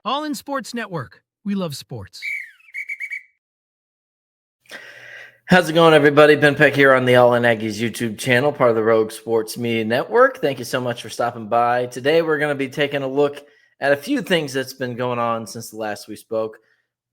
All in Sports Network. We love sports. How's it going, everybody? Ben Peck here on the All in Aggies YouTube channel, part of the Rogue Sports Media Network. Thank you so much for stopping by. Today, we're going to be taking a look at a few things that's been going on since the last we spoke.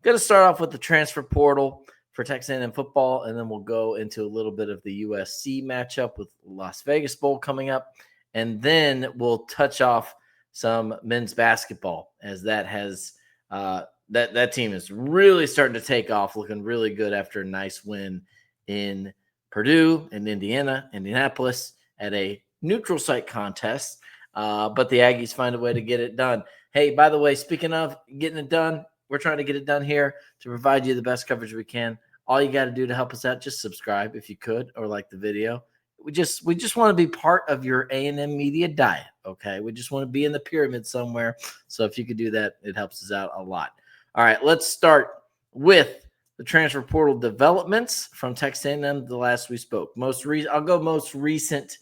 Going to start off with the transfer portal for Texas A&M football, and then we'll go into a little bit of the USC matchup with Las Vegas Bowl coming up, and then we'll touch off some men's basketball as that has that team is really starting to take off, looking really good after a nice win in Purdue and Indianapolis at a neutral site contest. But the Aggies find a way to get it done. Hey, by the way, speaking of getting it done, we're trying to get it done here to provide you the best coverage we can. All you got to do to help us out, just subscribe if you could, or like the video. We just want to be part of your A&M media diet, okay? We just want to be in the pyramid somewhere. So if you could do that, it helps us out a lot. All right, let's start with the transfer portal developments from Texas A&M the last we spoke. I'll go most recent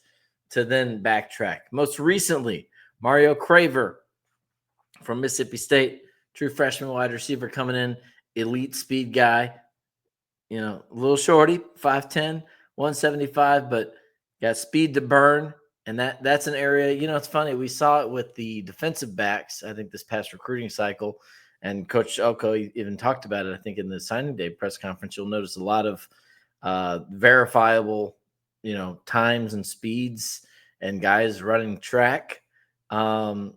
to then backtrack. Most recently, Mario Craver from Mississippi State, true freshman wide receiver coming in, elite speed guy, a little shorty, 5'10", 175, but got speed to burn. And that's an area, it's funny. We saw it with the defensive backs, I think, this past recruiting cycle. And Coach Elko even talked about it, I think, in the signing day press conference. You'll notice a lot of verifiable, times and speeds and guys running track. I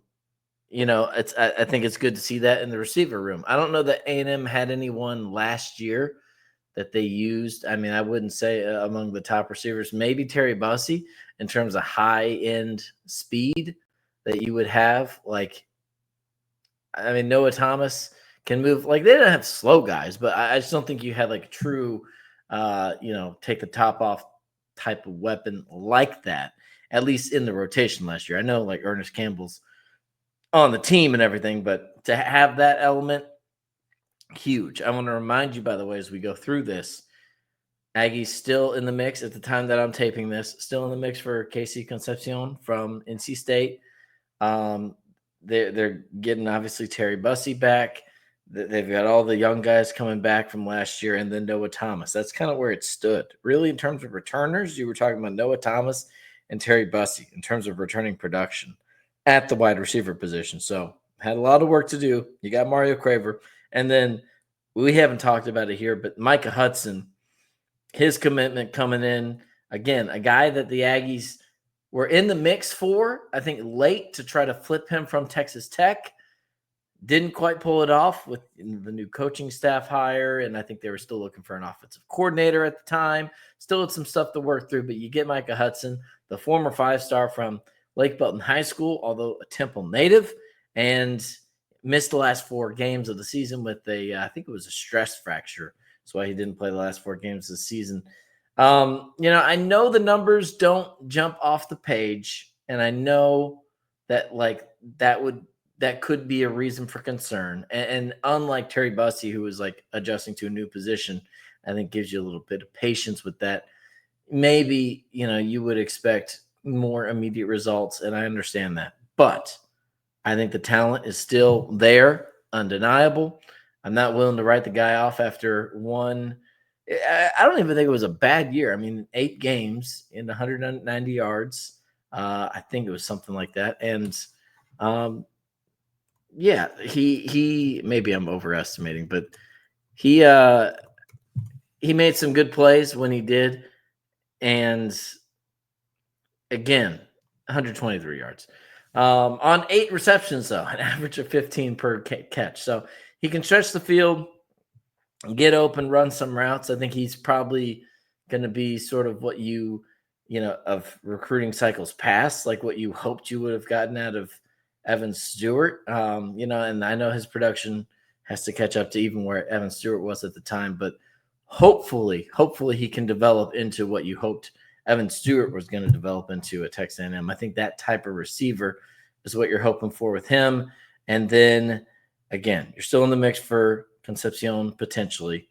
think it's good to see that in the receiver room. I don't know that A&M had anyone last year that they used. I mean, I wouldn't say among the top receivers, maybe Terry Bussey in terms of high-end speed that you would have. Noah Thomas can move. They didn't have slow guys, but I just don't think you had a true, take the top off type of weapon like that, at least in the rotation last year. I know Ernest Campbell's on the team and everything, but to have that element, huge. I want to remind you, by the way, as we go through this, Aggies still in the mix at the time that I'm taping this, still in the mix for Casey Concepcion from NC State. They're getting, obviously, Terry Bussey back. They've got all the young guys coming back from last year, and then Noah Thomas. That's kind of where it stood. Really, in terms of returners, you were talking about Noah Thomas and Terry Bussey in terms of returning production at the wide receiver position. So had a lot of work to do. You got Mario Craver. And then we haven't talked about it here, but Micah Hudson, his commitment coming in, again, a guy that the Aggies were in the mix for, I think, late to try to flip him from Texas Tech. Didn't quite pull it off with the new coaching staff hire, and I think they were still looking for an offensive coordinator at the time. Still had some stuff to work through, but you get Micah Hudson, the former five-star from Lake Belton High School, although a Temple native, and missed the last 4 games of the season with I think it was a stress fracture. That's why he didn't play the last 4 games of the season. I know the numbers don't jump off the page, and I know that that could be a reason for concern. And unlike Terry Bussey, who was adjusting to a new position, I think gives you a little bit of patience with that. Maybe, you would expect more immediate results, and I understand that. But I think the talent is still there, undeniable. I'm not willing to write the guy off after one. I don't even think it was a bad year. 8 games in 190 yards. I think it was something like that. And he maybe I'm overestimating, but he made some good plays when he did. And again, 123 yards. On 8 receptions, though, an average of 15 per catch. So he can stretch the field, get open, run some routes. I think he's probably going to be sort of what of recruiting cycles past, like what you hoped you would have gotten out of Evan Stewart. And I know his production has to catch up to even where Evan Stewart was at the time, but hopefully he can develop into what you hoped Evan Stewart was going to develop into at Texas A&M. I think that type of receiver is what you're hoping for with him. And then, again, you're still in the mix for Concepcion potentially.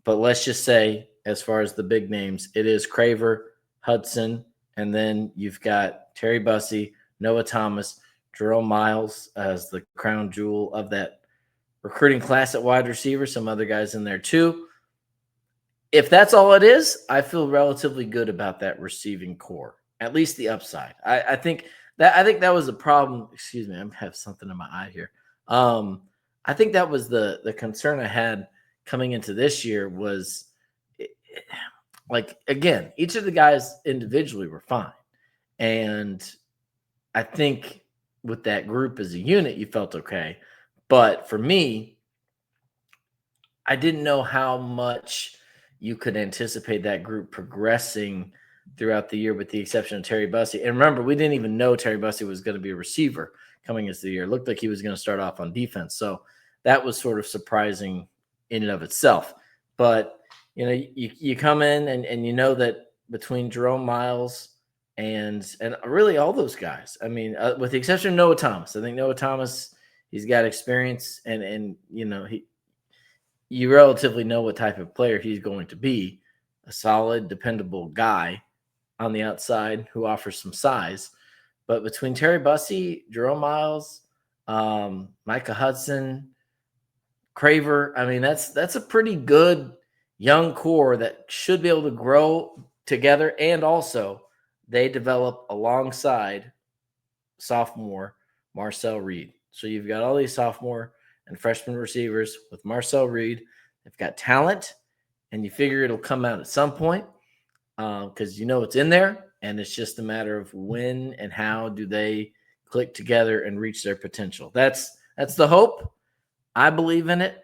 But let's just say, as far as the big names, it is Craver, Hudson, and then you've got Terry Bussey, Noah Thomas, Jerome Miles as the crown jewel of that recruiting class at wide receiver, some other guys in there too. If that's all it is, I feel relatively good about that receiving core, at least the upside. I think that was the problem. Excuse me, I have something in my eye here. I think that was the concern I had coming into this year was like, again, each of the guys individually were fine. And I think with that group as a unit, you felt okay. But for me, I didn't know how much you could anticipate that group progressing throughout the year, with the exception of Terry Bussey. And remember, we didn't even know Terry Bussey was going to be a receiver coming into the year. It looked like he was going to start off on defense. So that was sort of surprising in and of itself. But, you come in and you know that between Jerome Miles and really all those guys, I mean, with the exception of Noah Thomas, I think Noah Thomas, he's got experience and you relatively know what type of player he's going to be, a solid, dependable guy on the outside who offers some size. But between Terry Bussey, Jerome Miles, Micah Hudson, Craver, I mean, that's a pretty good young core that should be able to grow together. And also they develop alongside sophomore Marcel Reed. So you've got all these sophomore and freshman receivers with Marcel Reed. They've got talent, and you figure it'll come out at some point because it's in there, and it's just a matter of when and how do they click together and reach their potential. That's the hope. I believe in it.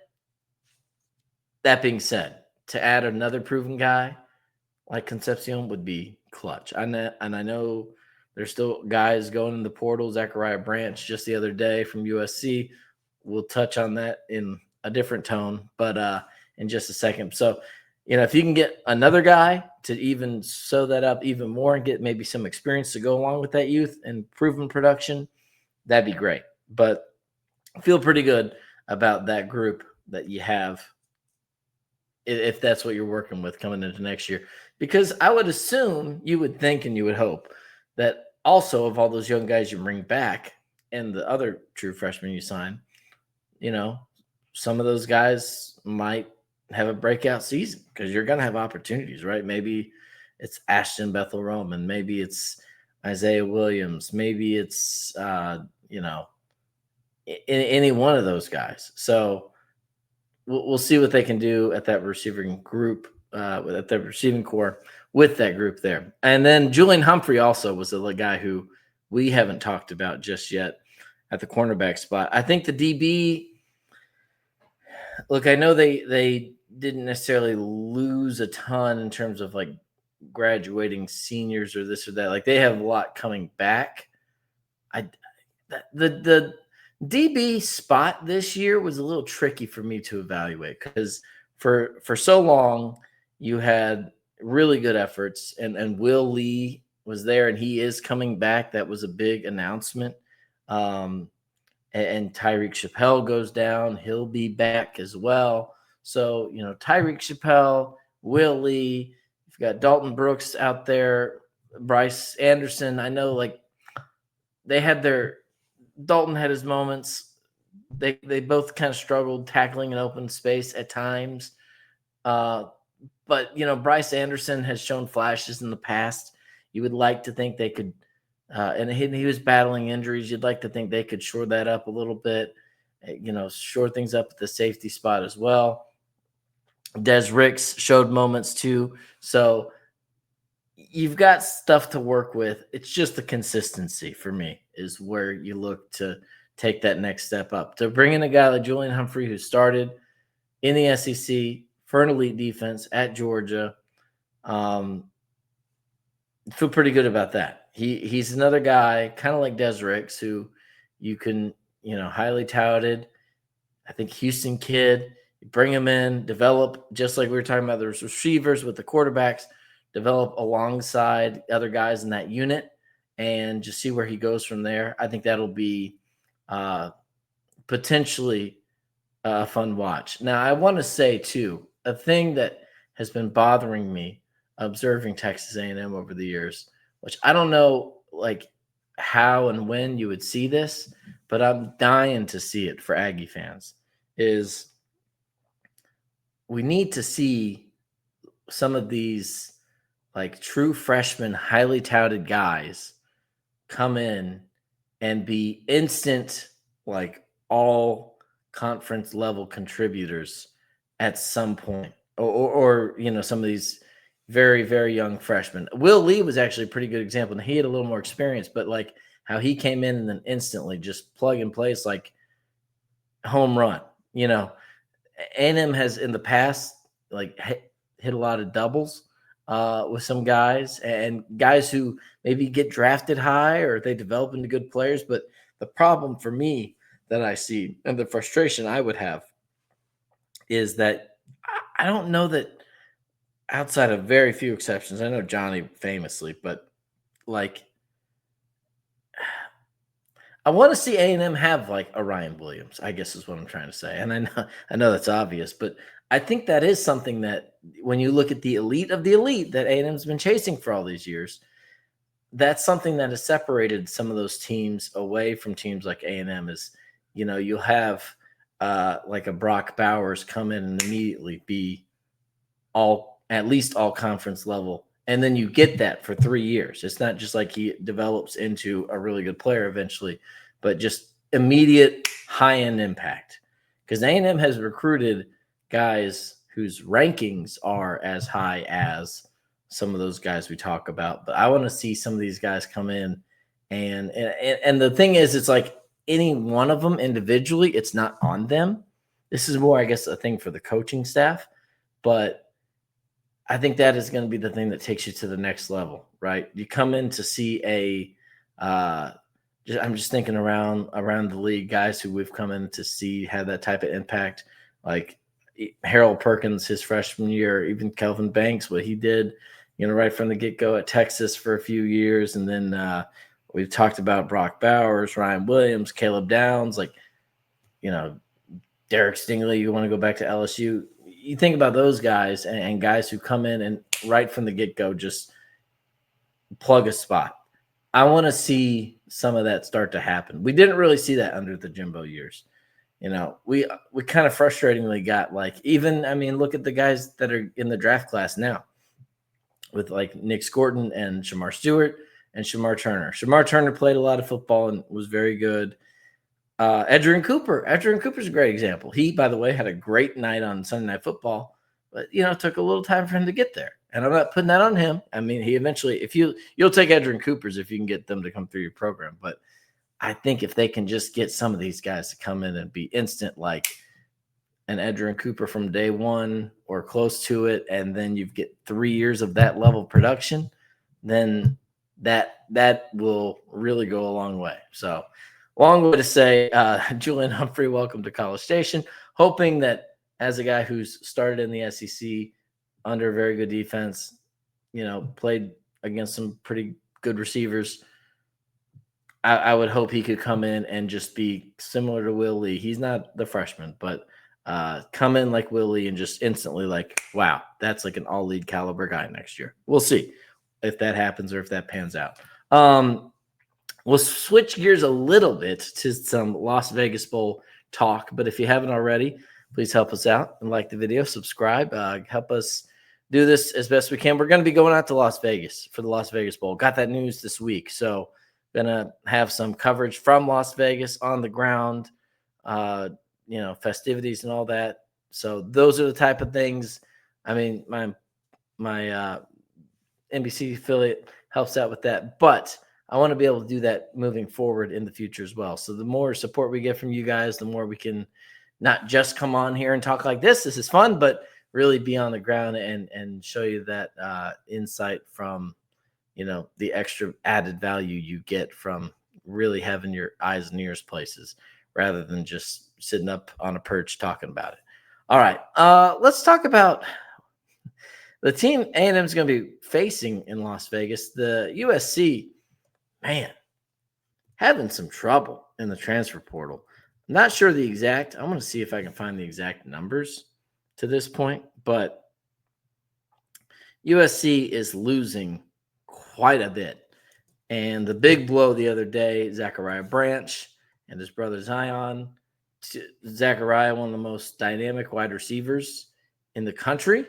That being said, to add another proven guy like Concepcion would be clutch. I know there's still guys going in the portal. Zachariah Branch just the other day from USC. We'll touch on that in a different tone, but in just a second. So, if you can get another guy to even sew that up even more and get maybe some experience to go along with that youth and proven production, that'd be great. But I feel pretty good about that group that you have, if that's what you're working with coming into next year. Because I would assume, you would think and you would hope that also of all those young guys you bring back and the other true freshmen you sign, some of those guys might have a breakout season because you're going to have opportunities, right? Maybe it's Ashton Bethel Roman. Maybe it's Isaiah Williams. Maybe it's, any one of those guys. So we'll see what they can do at that receiving group, at the receiving core with that group there. And then Julian Humphrey also was a guy who we haven't talked about just yet at the cornerback spot. I think the DB, look, I know they didn't necessarily lose a ton in terms of like graduating seniors or this or that. Like they have a lot coming back. The DB spot this year was a little tricky for me to evaluate because for so long you had really good efforts and Will Lee was there and he is coming back. That was a big announcement. And Tyreek Chappelle goes down. He'll be back as well. So, Tyreek Chappelle, Will Lee, you've got Dalton Brooks out there, Bryce Anderson. I know they had Dalton had his moments. They both kind of struggled tackling an open space at times. But, Bryce Anderson has shown flashes in the past. You would like to think they could, and he was battling injuries. You'd like to think they could shore that up a little bit, shore things up at the safety spot as well. Des Ricks showed moments too. So you've got stuff to work with. It's just the consistency for me is where you look to take that next step up. To bring in a guy like Julian Humphrey, who started in the SEC for an elite defense at Georgia, feel pretty good about that. He's another guy, kind of like Des Ricks, who you can, highly touted. I think Houston kid, you bring him in, develop, just like we were talking about the receivers with the quarterbacks, develop alongside other guys in that unit and just see where he goes from there. I think that'll be potentially a fun watch. Now, I want to say, too, a thing that has been bothering me observing Texas A&M over the years, which I don't know, how and when you would see this, but I'm dying to see it for Aggie fans, is we need to see some of these like true freshmen, highly touted guys come in and be instant, like all conference level contributors at some point, or some of these very, very young freshmen. Will Lee was actually a pretty good example, and he had a little more experience, but like how he came in and then instantly just plug and plays like home run. A&M has in the past like hit a lot of doubles with some guys and guys who maybe get drafted high or they develop into good players. But the problem for me that I see and the frustration I would have is that I don't know that outside of very few exceptions, I know Johnny famously, but like I want to see A&M have like a Ryan Williams, I guess is what I'm trying to say. And I know that's obvious, but I think that is something that when you look at the elite of the elite that A&M's been chasing for all these years, that's something that has separated some of those teams away from teams like A&M is, you'll have like a Brock Bowers come in and immediately be at least all conference level. And then you get that for 3 years. It's not just like he develops into a really good player eventually, but just immediate high-end impact. Because A&M has recruited guys whose rankings are as high as some of those guys we talk about. But I want to see some of these guys come in. And the thing is, it's like any one of them individually, it's not on them. This is more, I guess, a thing for the coaching staff. But I think that is going to be the thing that takes you to the next level, right? You come in to see I'm just thinking around the league, guys who we've come in to see have that type of impact, like Harold Perkins, his freshman year, even Kelvin Banks, what he did, right from the get-go at Texas for a few years. And then we've talked about Brock Bowers, Ryan Williams, Caleb Downs, Derek Stingley, you want to go back to LSU. You think about those guys and guys who come in and right from the get-go just plug a spot. I want to see some of that start to happen. We didn't really see that under the Jimbo years. We kind of frustratingly got look at the guys that are in the draft class now with like Nick Scorton and Shamar Stewart and Shamar Turner. Shamar Turner played a lot of football and was very good. Edgerrin Cooper's a great example. He, by the way, had a great night on Sunday Night Football, but it took a little time for him to get there. And I'm not putting that on him. I mean, he eventually, if you'll take Edgerrin Cooper's if you can get them to come through your program. But I think if they can just get some of these guys to come in and be instant, like an Edgerrin Cooper from day one or close to it, and then you get 3 years of that level of production, then that will really go a long way. So. Long way to say, Julian Humphrey, welcome to College Station. Hoping that as a guy who's started in the SEC under a very good defense, played against some pretty good receivers, I would hope he could come in and just be similar to Will Lee. He's not the freshman, but come in like Will Lee and just instantly like, wow, that's like an all-league caliber guy next year. We'll see if that happens or if that pans out. We'll switch gears a little bit to some Las Vegas Bowl talk, but if you haven't already, please help us out and like the video, subscribe, help us do this as best we can. We're going to be going out to Las Vegas for the Las Vegas Bowl. Got that news this week, so going to have some coverage from Las Vegas on the ground, festivities and all that. So those are the type of things. I mean, my NBC affiliate helps out with that, but I want to be able to do that moving forward in the future as well. So the more support we get from you guys, the more we can not just come on here and talk like this. This is fun, but really be on the ground and show you that insight from, the extra added value you get from really having your eyes and ears places rather than just sitting up on a perch talking about it. All right, let's talk about the team A&M is going to be facing in Las Vegas. The USC. Man, having some trouble in the transfer portal. I'm not sure the exact. I'm going to see if I can find the exact numbers to this point, but USC is losing quite a bit. And the big blow the other day, Zachariah Branch and his brother Zion Zachariah, one of the most dynamic wide receivers in the country,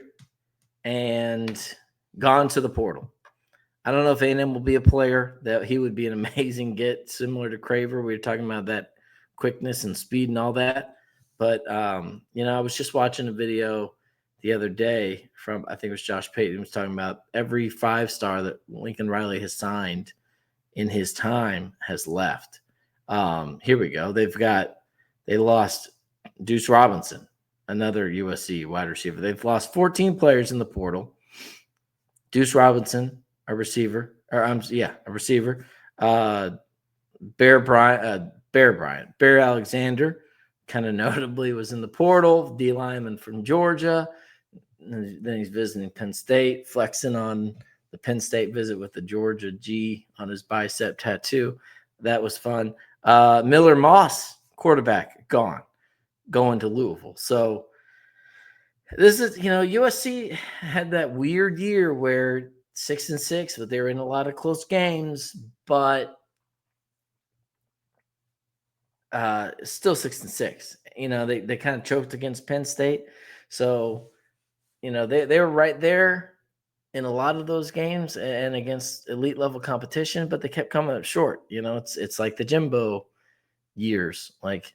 and gone to the portal. I don't know if A&M will be a player that he would be an amazing get, similar to Craver. We were talking about that quickness and speed and all that. But, I was just watching a video the other day from, I think it was Josh Payton, was talking about every 5-star that Lincoln Riley has signed in his time has left. Here we go. They lost Deuce Robinson, another USC wide receiver. They've lost 14 players in the portal. Deuce Robinson, a receiver. Bear Alexander, kind of notably, was in the portal. D lineman from Georgia. And then he's visiting Penn State, flexing on the Penn State visit with the Georgia G on his bicep tattoo. That was fun. Miller Moss, quarterback, going to Louisville. So this is, USC had that weird year where 6-6, but they were in a lot of close games, but still 6-6. They kind of choked against Penn State. So, they were right there in a lot of those games and against elite level competition, but they kept coming up short. It's like the Jimbo years. Like,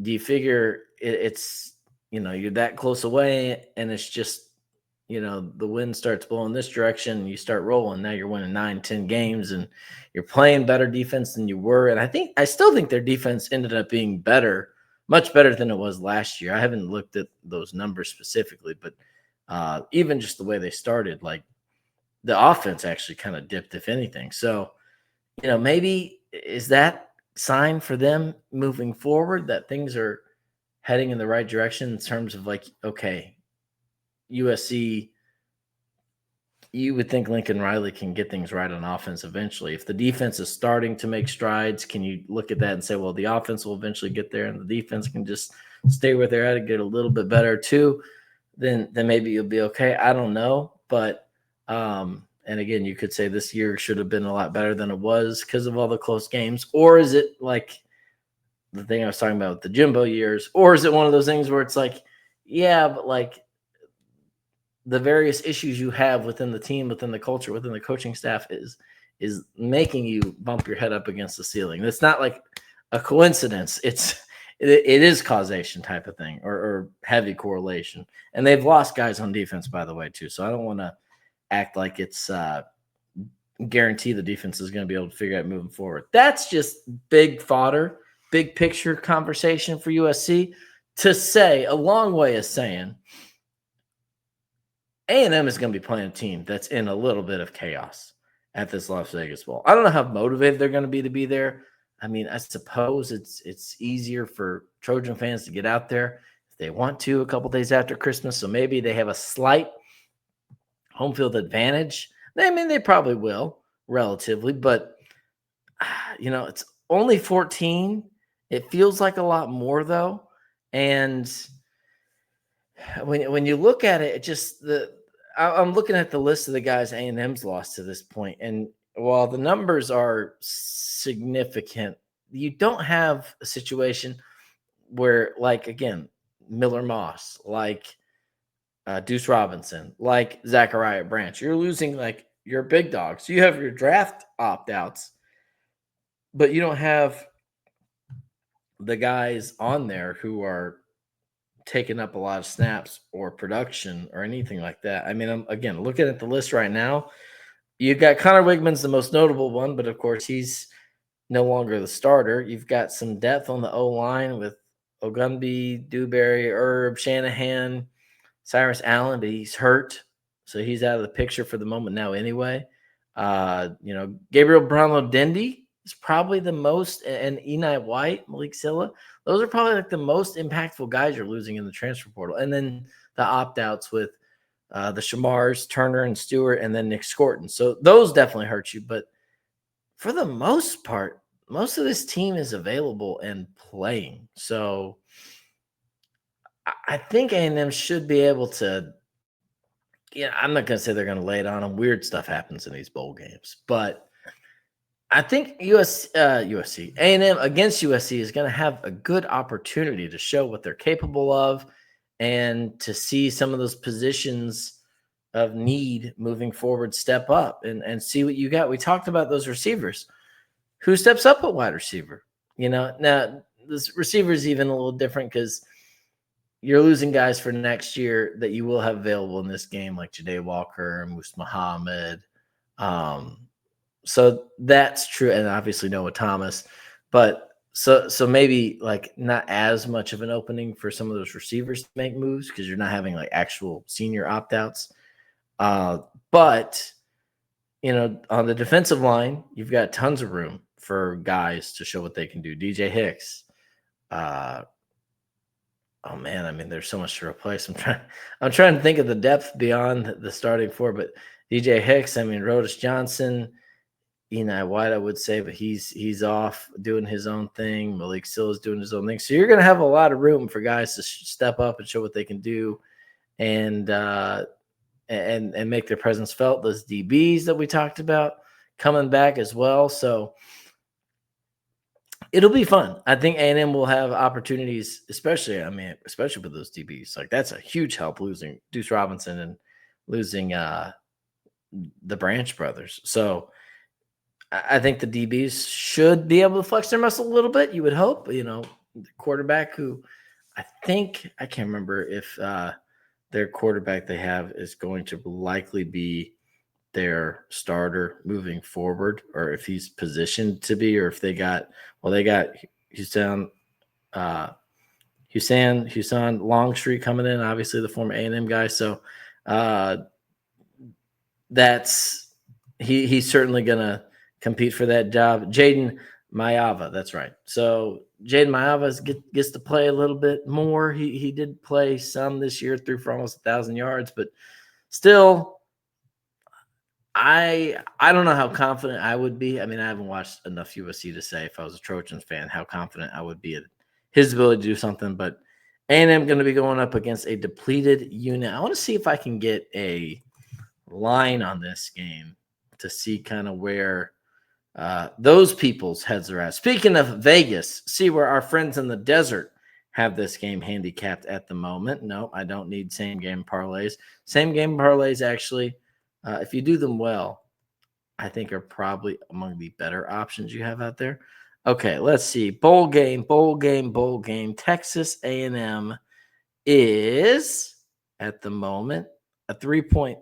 do you figure it's, you're that close away and it's just, the wind starts blowing this direction and you start rolling. Now you're winning 9-10 games and you're playing better defense than you were. And I still think their defense ended up being better, much better than it was last year. I haven't looked at those numbers specifically, but even just the way they started, like the offense actually kind of dipped, if anything. So, maybe is that sign for them moving forward that things are heading in the right direction in terms of like, okay, USC, you would think Lincoln Riley can get things right on offense eventually. If the defense is starting to make strides, can you look at that and say, well, the offense will eventually get there and the defense can just stay where they're at and get a little bit better too? Then maybe you'll be okay. I don't know. But, and again, you could say this year should have been a lot better than it was because of all the close games. Or is it like the thing I was talking about with the Jimbo years? Or is it one of those things where it's like, yeah, but like, the various issues you have within the team, within the culture, within the coaching staff is making you bump your head up against the ceiling. It's not like a coincidence. It is causation type of thing or heavy correlation. And they've lost guys on defense, by the way, too. So I don't want to act like it's guarantee the defense is going to be able to figure out moving forward. That's just big fodder, big picture conversation for USC to say, a long way of saying A&M is going to be playing a team that's in a little bit of chaos at this Las Vegas Bowl. I don't know how motivated they're going to be there. I mean, I suppose it's easier for Trojan fans to get out there if they want to a couple days after Christmas. So maybe they have a slight home field advantage. I mean, they probably will relatively, but it's only 14. It feels like a lot more though. And when you look at it, I'm looking at the list of the guys A&M's lost to this point, and while the numbers are significant, you don't have a situation where, like, again, Miller Moss, like Deuce Robinson, like Zachariah Branch, you're losing like your big dogs. You have your draft opt-outs, but you don't have the guys on there who are taking up a lot of snaps or production or anything like that. I mean, I'm again looking at the list right now. You've got Connor Wigman's the most notable one, but of course he's no longer the starter. You've got some depth on the O-line with Ogunbi, Dewberry, Herb, Shanahan, Cyrus Allen, but he's hurt, so he's out of the picture for the moment now anyway. Gabriel Brownlow-Dendy is probably the most, and Eni White, Malik Silla, those are probably like the most impactful guys you're losing in the transfer portal. And then the opt-outs with the Shamars, Turner, and Stewart, and then Nick Scorton. So those definitely hurt you. But for the most part, most of this team is available and playing. So I think A&M should be able to, I'm not going to say they're going to lay it on them. Weird stuff happens in these bowl games. But I think USC A&M against USC is going to have a good opportunity to show what they're capable of and to see some of those positions of need moving forward step up and see what you got. We talked about those receivers. Who steps up at wide receiver? Now this receiver is even a little different because you're losing guys for next year that you will have available in this game, like Jade Walker, Moose Muhammad. So that's true, and obviously Noah Thomas. But so maybe like not as much of an opening for some of those receivers to make moves because you're not having like actual senior opt-outs. But on the defensive line, you've got tons of room for guys to show what they can do. DJ Hicks. Oh man, I mean, there's so much to replace. I'm trying to think of the depth beyond the starting four, but DJ Hicks, I mean, Rodis Johnson, Eni White, I would say, but he's off doing his own thing. Malik Still is doing his own thing. So you're going to have a lot of room for guys to step up and show what they can do, and make their presence felt. Those DBs that we talked about coming back as well. So it'll be fun. I think A&M will have opportunities, especially with those DBs. Like that's a huge help losing Deuce Robinson and losing the Branch brothers. So I think the DBs should be able to flex their muscle a little bit. You would hope, the quarterback who I can't remember if their quarterback they have is going to likely be their starter moving forward, or if he's positioned to be, or if they got Hussein Longstreet coming in, obviously the former A&M guy. So that's he's certainly gonna compete for that job. Jaden Mayava, that's right. So Jaden Mayava gets to play a little bit more. He did play some this year, threw for almost 1,000 yards, but still, I don't know how confident I would be. I mean, I haven't watched enough USC to say if I was a Trojans fan how confident I would be in his ability to do something. But A&M going to be going up against a depleted unit. I want to see if I can get a line on this game to see kind of where those people's heads are at. Speaking of Vegas, see where our friends in the desert have this game handicapped at the moment. No, I don't need same game parlays. Same game parlays actually. If you do them well, I think are probably among the better options you have out there. Okay, let's see. Bowl game. Texas A&M is at the moment a 3-point,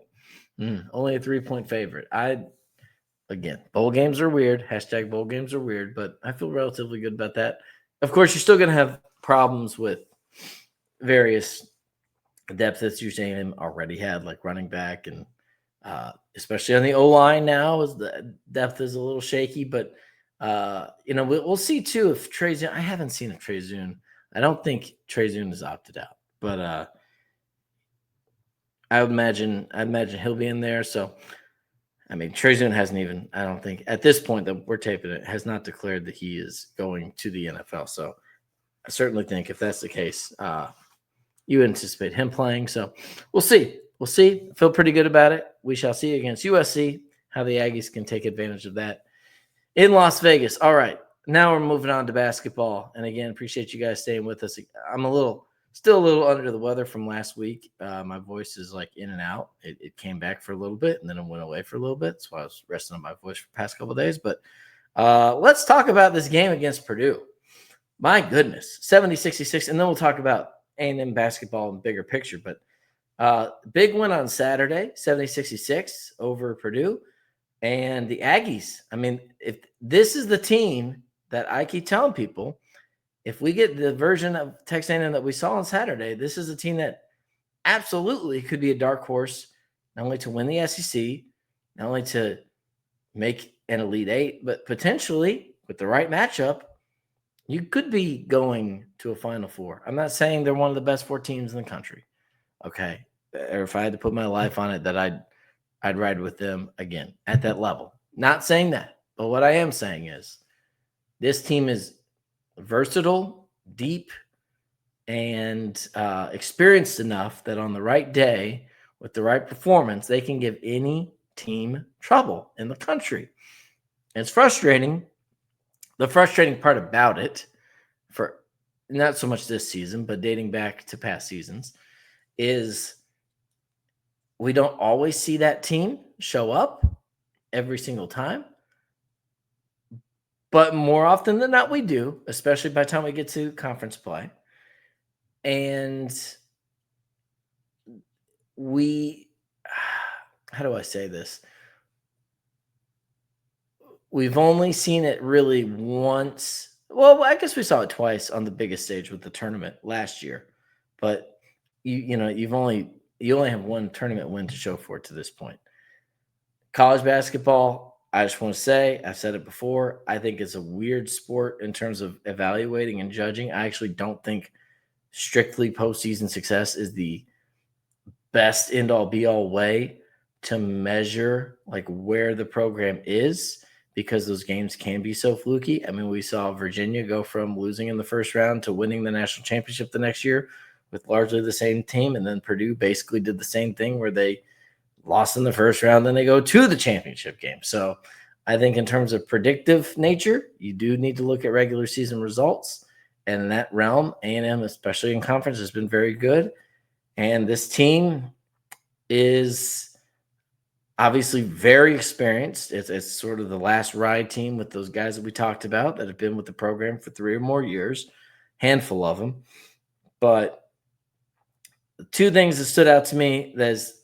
only a 3-point favorite. Again, bowl games are weird. # bowl games are weird, but I feel relatively good about that. Of course, you're still going to have problems with various depth that A&M already had, like running back and especially on the O-line now, as the depth is a little shaky. But we'll see too if Trezun. I haven't seen a Trezun. I don't think Trezun is opted out, but I would imagine he'll be in there. So I mean, Trezun hasn't even, I don't think at this point that we're taping it, has not declared that he is going to the NFL. So I certainly think if that's the case, you anticipate him playing. So we'll see. Feel pretty good about it. We shall see against USC how the Aggies can take advantage of that in Las Vegas. All right. Now we're moving on to basketball. And again, appreciate you guys staying with us. I'm still a little under the weather from last week. My voice is like in and out. It came back for a little bit and then it went away for a little bit. So I was resting on my voice for the past couple of days. But let's talk about this game against Purdue. My goodness, 70-66. And then we'll talk about A&M basketball and bigger picture. But big win on Saturday, 70-66 over Purdue. And the Aggies, I mean, if this is the team that I keep telling people, if we get the version of Texas A&M that we saw on Saturday, this is a team that absolutely could be a dark horse, not only to win the SEC, not only to make an Elite Eight, but potentially with the right matchup, you could be going to a Final Four. I'm not saying they're one of the best 4 teams in the country, okay? Or if I had to put my life on it, that I'd ride with them again at that level. Not saying that, but what I am saying is this team is versatile, deep, and experienced enough that on the right day with the right performance, they can give any team trouble in the country. And it's frustrating. The frustrating part about it, for not so much this season, but dating back to past seasons, is we don't always see that team show up every single time. But more often than not, we do, especially by the time we get to conference play. And we, how do I say this? We've only seen it really once. Well, I guess we saw it twice on the biggest stage with the tournament last year. But you only have one tournament win to show for it to this point. College basketball, I just want to say, I've said it before, I think it's a weird sport in terms of evaluating and judging. I actually don't think strictly postseason success is the best end all be all way to measure like where the program is, because those games can be so fluky. I mean, we saw Virginia go from losing in the first round to winning the national championship the next year with largely the same team. And then Purdue basically did the same thing where they lost in the first round, then they go to the championship game. So I think in terms of predictive nature, you do need to look at regular season results. And in that realm, A&M, especially in conference, has been very good. And this team is obviously very experienced. It's sort of the last ride team with those guys that we talked about that have been with the program for 3 or more years, handful of them. But the two things that stood out to me as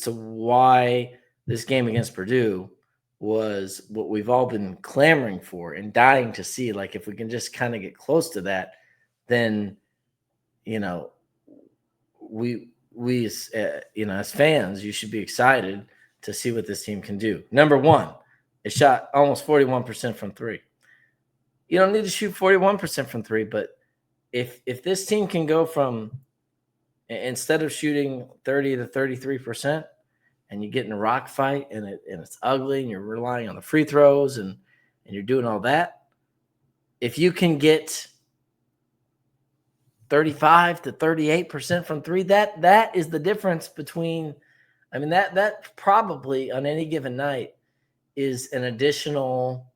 to why this game against Purdue was what we've all been clamoring for and dying to see. Like, if we can just kind of get close to that, then, we as fans, you should be excited to see what this team can do. Number one, it shot almost 41% from three. You don't need to shoot 41% from three, but if this team can go from, instead of shooting 30 to 33%, and you get in a rock fight and it's ugly and you're relying on the free throws and you're doing all that, if you can get 35 to 38% from three, that is the difference between, I mean, that probably on any given night is an additional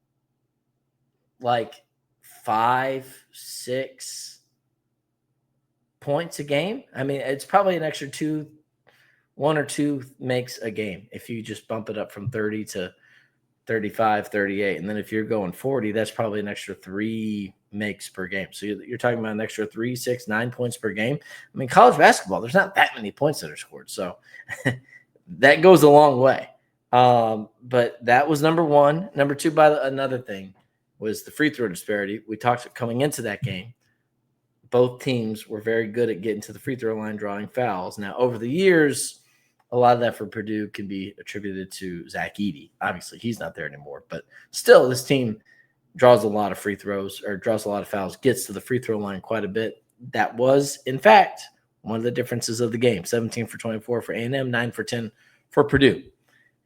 like 5-6 points a game. I mean, it's probably an extra 1 or 2 makes a game if you just bump it up from 30 to 35, 38. And then if you're going 40, that's probably an extra 3 makes per game. So you're talking about an extra 3, 6, 9 points per game. I mean, college basketball, there's not that many points that are scored. So that goes a long way. But that was number one. Number two, another thing was the free throw disparity. We talked coming into that game. Both teams were very good at getting to the free throw line, drawing fouls. Now, over the years, a lot of that for Purdue can be attributed to Zach Edey. Obviously, he's not there anymore. But still, this team draws a lot of free throws or draws a lot of fouls, gets to the free throw line quite a bit. That was, in fact, one of the differences of the game. 17 for 24 for A&M, 9 for 10 for Purdue.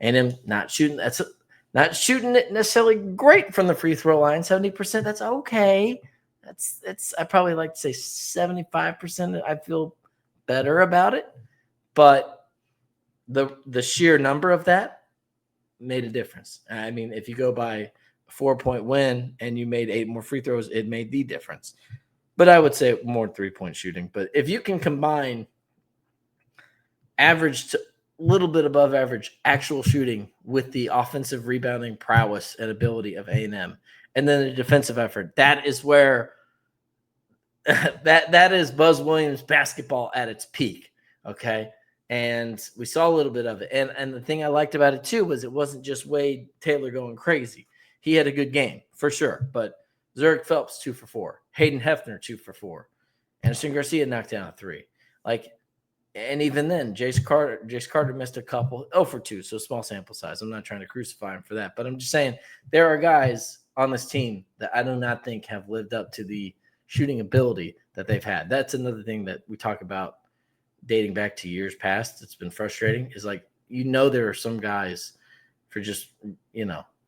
A&M not shooting it necessarily great from the free throw line. 70%, that's okay. That's I probably like to say 75%. I feel better about it, but the sheer number of that made a difference. I mean, if you go by a 4-point win and you made 8 more free throws, it made the difference. But I would say more 3-point shooting. But if you can combine average to a little bit above average actual shooting with the offensive rebounding prowess and ability of A&M, and then the defensive effort, that is where that is Buzz Williams basketball at its peak. Okay. And we saw a little bit of it. And the thing I liked about it too was it wasn't just Wade Taylor going crazy. He had a good game for sure. But Zurich Phelps 2 for 4. Hayden Hefner 2 for 4. Anderson Garcia knocked down a 3. And even then, Jace Carter missed a couple. 0 for 2, so small sample size. I'm not trying to crucify him for that. But I'm just saying there are guys on this team that I do not think have lived up to the shooting ability that they've had. That's another thing that we talk about dating back to years past. It's been frustrating is there are some guys for just,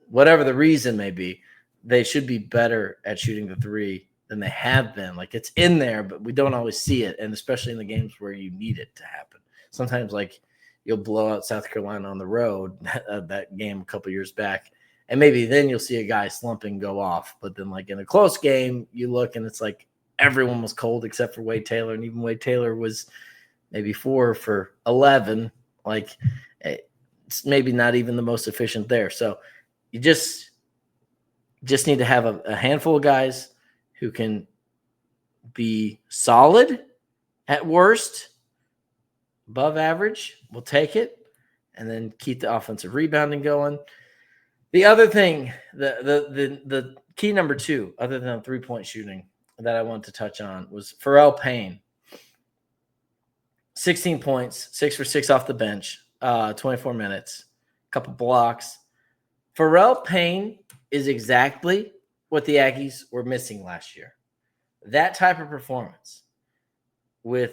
whatever the reason may be, they should be better at shooting the 3 than they have been. Like, it's in there, but we don't always see it. And especially in the games where you need it to happen. Sometimes you'll blow out South Carolina on the road, that game a couple years back, And maybe then you'll see a guy slumping go off. But then, like in a close game, you look and it's like everyone was cold except for Wade Taylor. And even Wade Taylor was maybe 4 for 11. Like it's maybe not even the most efficient there. So you just need to have a handful of guys who can be solid at worst, above average. We'll take it, and then keep the offensive rebounding going. The other thing, the key number 2, other than 3-point shooting, that I want to touch on was Pharrell Payne. 16 points, 6 for 6 off the bench, 24 minutes, a couple blocks. Pharrell Payne is exactly what the Aggies were missing last year. That type of performance with,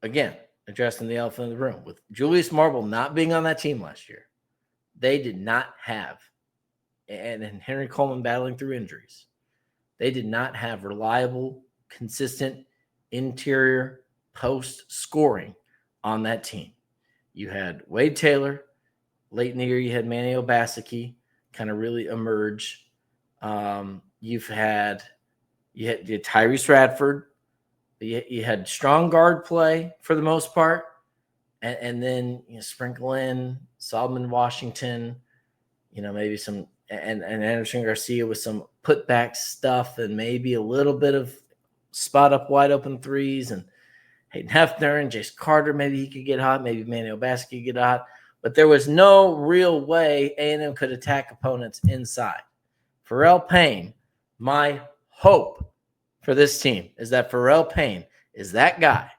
again, addressing the elephant in the room, with Julius Marble not being on that team last year, they did not have, and Henry Coleman battling through injuries, they did not have reliable, consistent interior post scoring on that team. You had Wade Taylor. Late in the year, you had Manny Obaseki kind of really emerge. You had Tyrese Radford. You had strong guard play for the most part. And then sprinkle in Solomon Washington, maybe some and Anderson Garcia with some putback stuff and maybe a little bit of spot up wide open threes, and Hayden Hefner and Jace Carter, maybe he could get hot. Maybe Manny Obaseki could get hot. But there was no real way A&M could attack opponents inside. Pharrell Payne, my hope for this team is that Pharrell Payne is that guy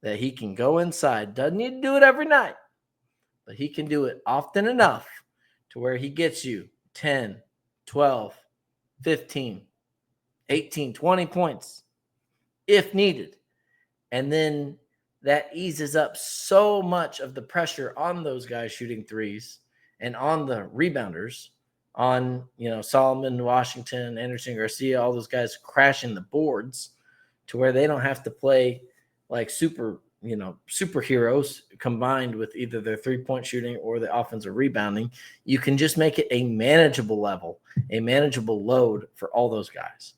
that he can go inside. Doesn't need to do it every night, but he can do it often enough to where he gets you 10, 12, 15, 18, 20 points if needed. And then that eases up so much of the pressure on those guys shooting threes and on the rebounders, on, Solomon, Washington, Anderson Garcia, all those guys crashing the boards to where they don't have to play like superheroes combined with either their 3-point shooting or the offensive rebounding. You can just make it a manageable level, a manageable load for all those guys.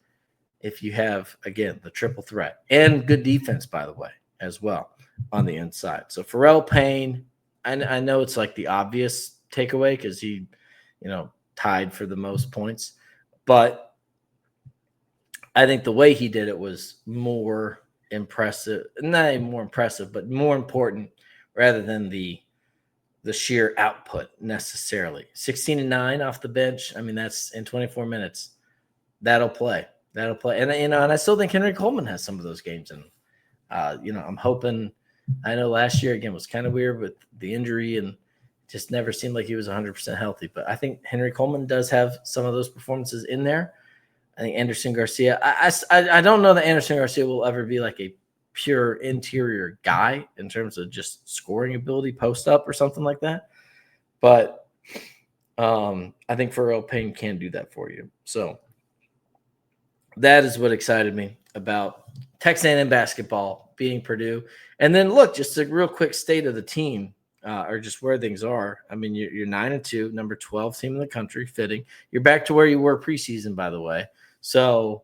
If you have, again, the triple threat and good defense, by the way, as well on the inside. So Pharrell Payne, I know it's like the obvious takeaway because he, tied for the most points, but I think the way he did it was more impressive, not even more impressive, but more important rather than the sheer output necessarily. 16-9 off the bench. I mean, that's in 24 minutes. That'll play. And, and I still think Henry Coleman has some of those games. And, I'm hoping, I know last year, again, was kind of weird with the injury and just never seemed like he was 100% healthy. But I think Henry Coleman does have some of those performances in there. I think Anderson Garcia, I don't know that Anderson Garcia will ever be like a pure interior guy in terms of just scoring ability, post up or something like that. But I think Pharrell Payne can do that for you. So that is what excited me about Texas A&M basketball beating Purdue. And then look, just a real quick state of the team, or just where things are. I mean, you're 9-2, number 12 team in the country, fitting. You're back to where you were preseason, by the way. So,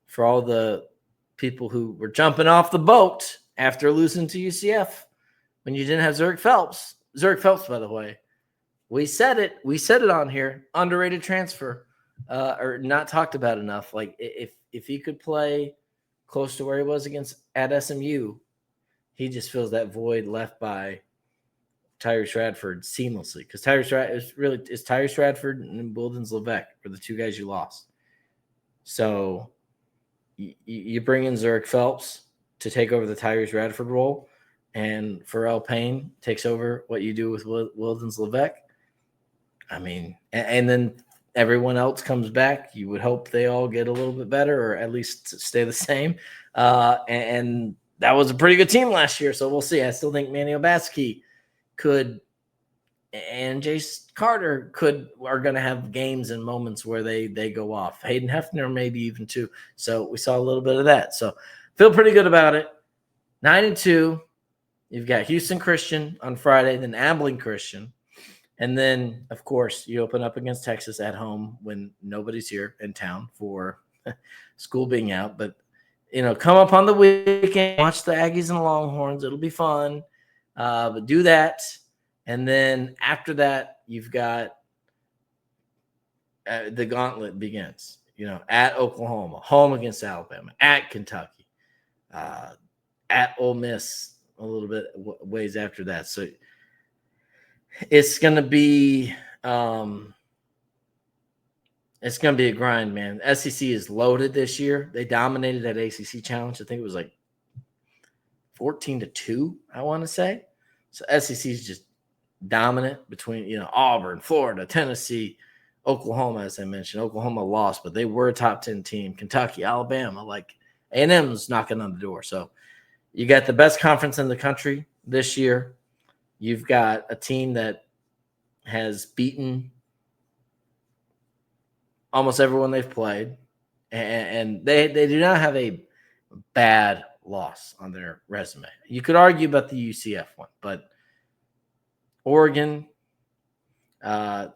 for all the people who were jumping off the boat after losing to UCF when you didn't have Zurich Phelps, by the way, we said it on here, underrated transfer, or not talked about enough. Like if he could play close to where he was at SMU, he just fills that void left by Tyrese Radford seamlessly. Because it's Tyrese Radford and Wildens Levesque are the two guys you lost. So you bring in Zurich Phelps to take over the Tyrese Radford role, and Pharrell Payne takes over what you do with Wildens Levesque. I mean, and then everyone else comes back. You would hope they all get a little bit better or at least stay the same. And that was a pretty good team last year, so we'll see. I still think Manny Obaseki could and Jace Carter are going to have games and moments where they go off. Hayden Hefner maybe even too. So we saw a little bit of that. So feel pretty good about it. 9-2. You've got Houston Christian on Friday, then Abilene Christian. And then, of course, you open up against Texas at home when nobody's here in town for school being out. But, come up on the weekend, watch the Aggies and the Longhorns. It'll be fun. But do that. And then after that, you've got the gauntlet begins. At Oklahoma, home against Alabama, at Kentucky, at Ole Miss a little bit ways after that. So it's going to be a grind, man. SEC is loaded this year. They dominated that ACC challenge. I think it was like 14-2, I want to say. So SEC is just dominant between, Auburn, Florida, Tennessee, Oklahoma, as I mentioned. Oklahoma lost, but they were a top 10 team. Kentucky, Alabama, like A&M's knocking on the door. So you got the best conference in the country this year. You've got a team that has beaten almost everyone they've played, and they do not have a bad loss on their resume. You could argue about the UCF one, but Oregon by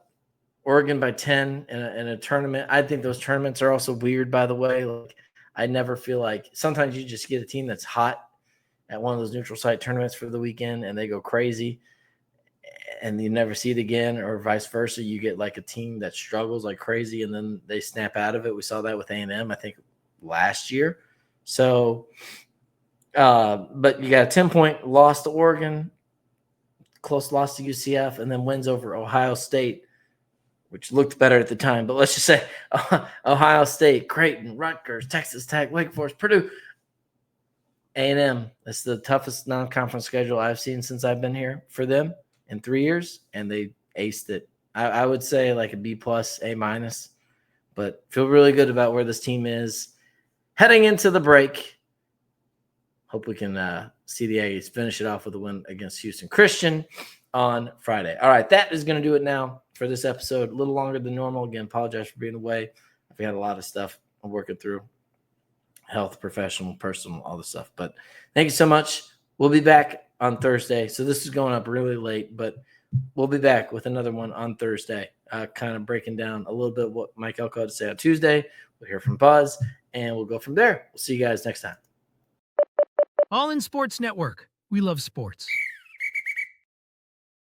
10 in a tournament. I think those tournaments are also weird, by the way. Like, I never feel like sometimes you just get a team that's hot at one of those neutral site tournaments for the weekend and they go crazy and you never see it again, or vice versa. You get like a team that struggles like crazy and then they snap out of it. We saw that with A&M, I think, last year. So, but you got a 10-point loss to Oregon, close loss to UCF, and then wins over Ohio State, which looked better at the time. But let's just say Ohio State, Creighton, Rutgers, Texas Tech, Wake Forest, Purdue, A&M. That's the toughest non-conference schedule I've seen since I've been here for them in 3 years, and they aced it. I would say like a B+, A-, but feel really good about where this team is heading into the break. Hope we can see the Aggies finish it off with a win against Houston Christian on Friday. All right, that is going to do it now for this episode. A little longer than normal. Again, apologize for being away. I've had a lot of stuff I'm working through. Health, professional, personal, all the stuff. But thank you so much. We'll be back on Thursday. So this is going up really late, but we'll be back with another one on Thursday, kind of breaking down a little bit what Mike Elko had to say on Tuesday. We'll hear from Buzz, and we'll go from there. We'll see you guys next time. All in Sports Network. We love sports.